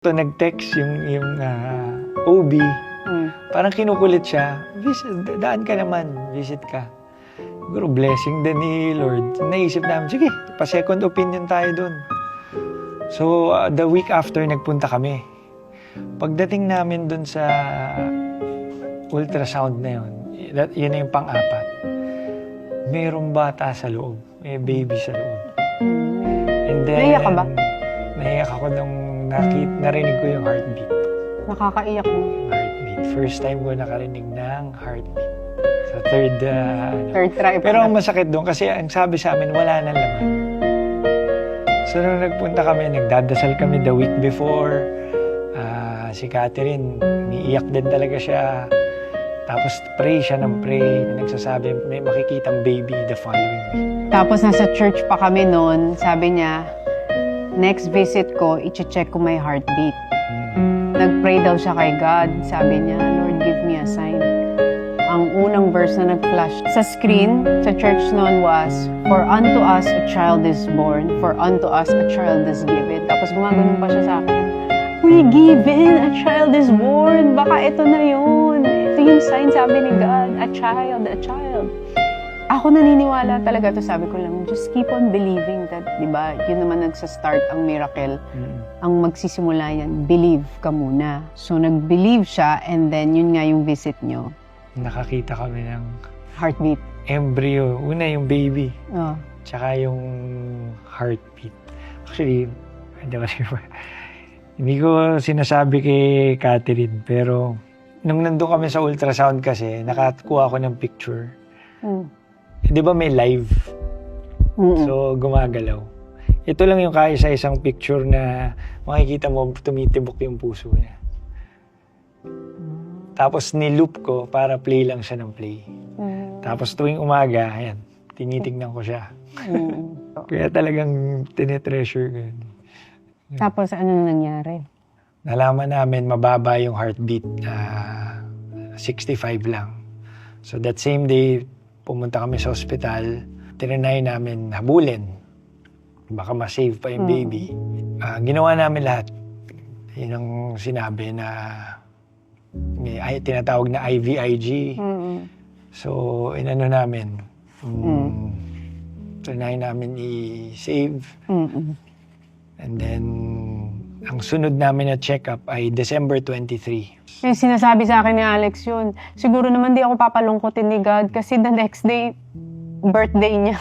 So, nag-text yung OB, parang kinukulit siya, daan ka naman, visit ka. Siguro blessing din ni Lord. Naisip namin, sige, pa-second opinion tayo dun. So, the week after, nagpunta kami. Pagdating namin dun sa ultrasound na yun, yun na yung pang-apat. Mayroong bata sa loob, may baby sa loob. And then, naiyak ka ba? Naiyak ako nung narinig ko yung heartbeat. Nakakaiyak mo. Heartbeat. First time ko nakarinig ng heartbeat. Sa third try. Pero ang masakit doon kasi ang sabi sa amin, wala nang laman. So nung nagpunta kami, nagdadasal kami the week before. Si Catherine, niiyak din talaga siya. Tapos pray siya ng pray. Nagsasabi, may makikitang baby the following week. Tapos nasa church pa kami noon, sabi niya, next visit ko, i-check ko my heartbeat. Nag-pray daw siya kay God. Sabi niya, Lord, give me a sign. Ang unang verse na nag-flash sa screen, sa church noon was, for unto us a child is born, for unto us a child is given. Tapos gumagano'n pa siya sa akin, we given, a child is born. Baka ito na yun. Ito yung sign, sabi ni God, a child, a child. Ako naniniwala talaga to, sabi ko lang, just keep on believing that, di ba, yun naman nagsa-start ang miracle. Ang magsisimula yan, believe ka muna. So, nag-believe siya, and then yun nga yung visit nyo. Nakakita kami ng Heartbeat. embryo. Una yung baby, Oh. tsaka yung heartbeat. Actually, hindi ko sinasabi kay Catherine, pero nung nandun kami sa ultrasound kasi, nakakuha ako ng picture. Di ba may live? So, gumagalaw. Ito lang yung kaisa-isang picture na makikita mo tumitibok yung puso niya. Tapos niloop ko para play lang siya ng play. Tapos tuwing umaga, ayan, tinitignan ko siya. Kaya talagang tinetreasure ko yun. Tapos ano na nangyari? Nalaman namin mababa yung heartbeat, 65 lang. So that same day, pumunta kami sa ospital, tinry namin habulin. Baka ma-save pa yung baby. Ginawa namin lahat. Yun ang sinabi na may tinatawag na IVIG. So, inano namin. Tinry namin i-save. And then, ang sunod namin na check-up ay December 23. Yung sinasabi sa akin ni Alex yun, siguro naman di ako papalungkotin ni God kasi the next day, birthday niya.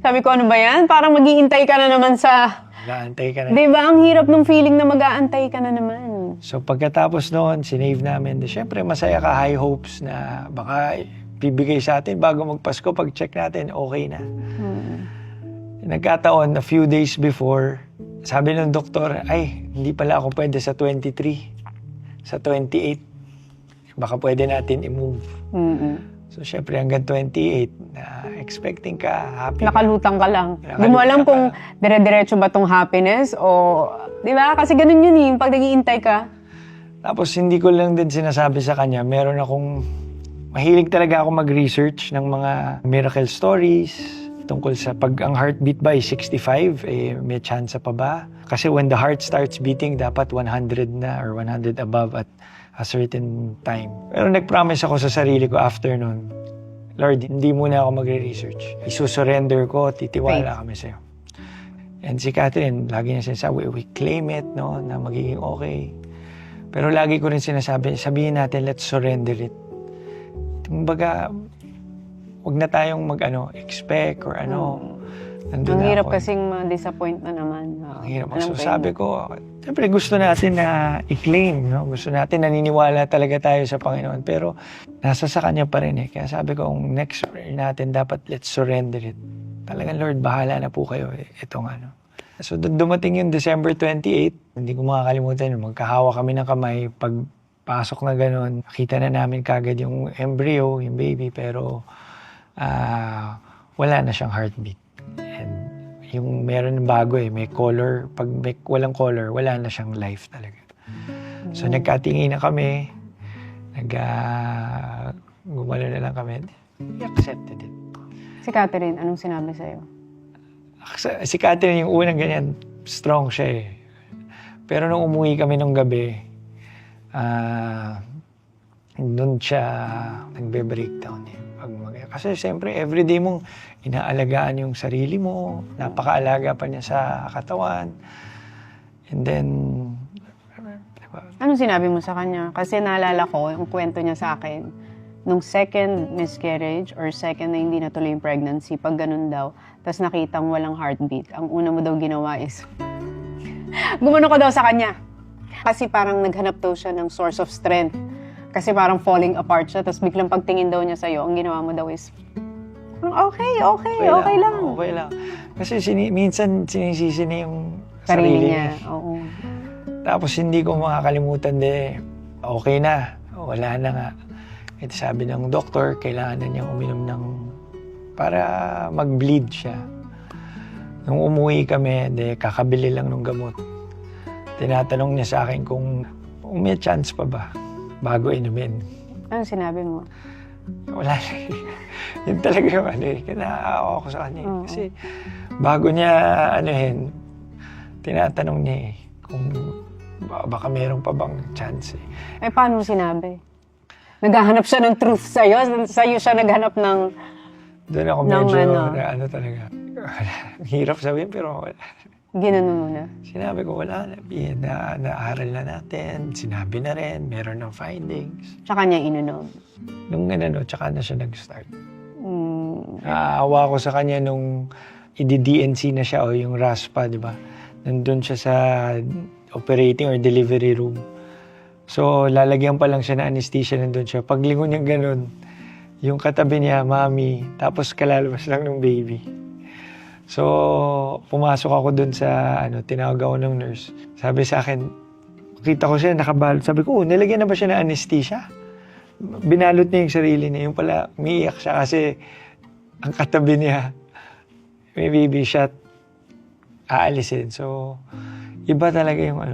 Sabi ko, ano ba yan? Parang mag-iintay ka na naman sa... Mag-aantay ka na. Di ba? Ang hirap ng feeling na mag-aantay ka na naman. So pagkatapos noon, sinave namin. Siyempre, masaya ka, high hopes na baka bibigay sa atin bago magpasko. Pag-check natin, okay na. Nagkataon, a few days before, sabi ng doktor, ay, hindi pala ako pwede sa 23. Sa 28, baka pwede natin i-move. So, syempre, hanggang 28, expecting ka, happy. Nakalutang ka lang. Hindi mo alam kung dire-diretso ba tong happiness o... Di ba? Kasi ganun yun eh, pag nag-iintay ka. Tapos, hindi ko lang din sinasabi sa kanya, meron akong... Mahilig talaga ako mag-research ng mga miracle stories tungkol sa pag ang heartbeat ba ay 65, may chance pa ba? Kasi when the heart starts beating, dapat 100 na or 100 above at a certain time. Pero nag-promise ako sa sarili ko after nun, Lord, hindi muna ako magre-research. Isusurrender ko, titiwala kami sa'yo. And si Catherine, lagi niya sinasabi, we claim it, no, na magiging okay. Pero lagi ko rin sinasabi, sabihin natin, let's surrender it. Kumbaga, huwag na tayong expect or Ang hirap kasing ma-disappoint na naman. Ang hirap. So sabi ko, siyempre gusto natin na i-claim, no? Gusto natin, naniniwala talaga tayo sa Panginoon. Pero nasa sa Kanya pa rin eh. Kaya sabi ko, ang next prayer natin, dapat let's surrender it. Talagang, Lord, bahala na po kayo. Itong So dumating yung December 28, hindi ko makakalimutan, magkahawa kami ng kamay. Pagpasok na gano'n, nakita na namin kagad yung embryo, yung baby, pero wala na siyang heartbeat. And yung meron bago may color. Pag may walang color, wala na siyang life talaga. So nagkatingin na kami, gumalo na lang kami. We accepted it. Si Catherine, anong sinabi sa'yo? Si Catherine yung unang ganyan, strong siya eh. Pero nung umuwi kami nung gabi, doon siya nagbe-breakdown eh. Kasi siyempre, everyday mong inaalagaan yung sarili mo, napakaalaga pa niya sa katawan. And then, diba? Anong sinabi mo sa kanya? Kasi naalala ko, yung kwento niya sa akin, nung second miscarriage or second na hindi natuloy yung pregnancy, pag ganun daw, tapos nakitang walang heartbeat, ang una mo daw ginawa is, gumano ko daw sa kanya. Kasi parang naghanap daw siya ng source of strength. Kasi parang falling apart siya, tapos biglang pagtingin daw niya sa'yo, ang ginawa mo daw is, okay lang. Okay lang. Kasi minsan sinisisi niya yung Sarili niya. Oo. Tapos hindi ko makakalimutan okay na, wala na nga. Ito sabi ng doktor, kailangan na niyang uminom ng para mag-bleed siya. Nung umuwi kami, kakabili lang ng gamot. Tinatanong niya sa akin kung may chance pa ba bago inumin. Anong sinabi mo? Wala na. Yun talaga yung kinaawa ko sa kanya. Kasi bago niya tinatanong niya kung baka meron pa bang chance eh. Paano mo sinabi? Naghahanap siya ng truth sa'yo? Sa'yo siya naghanap ng... Doon ako medyo talaga. Hirap sabihin pero wala. Ginanon mo na? Sinabi ko wala na. Naaral na natin. Sinabi na rin. Meron ng findings. Tsaka niya inunom? Nung tsaka na siya nag-start. Naawa ko sa kanya nung i-DNC na siya o yung RASPA, di ba? Nandun siya sa operating or delivery room. So, lalagyan pa lang siya na anesthesia, nandun siya. Paglingon niya ganun, yung katabi niya, mami, tapos kalalabas lang ng baby. So, pumasok ako dun sa, tinawag ako ng nurse. Sabi sa akin, kita ko siya, nakabalot. Sabi ko, nilagyan na ba siya ng anesthesia? Binalot niya yung sarili niya. Yung pala, umiiyak siya kasi ang katabi niya, may baby shot, aalisin. So, iba talaga yung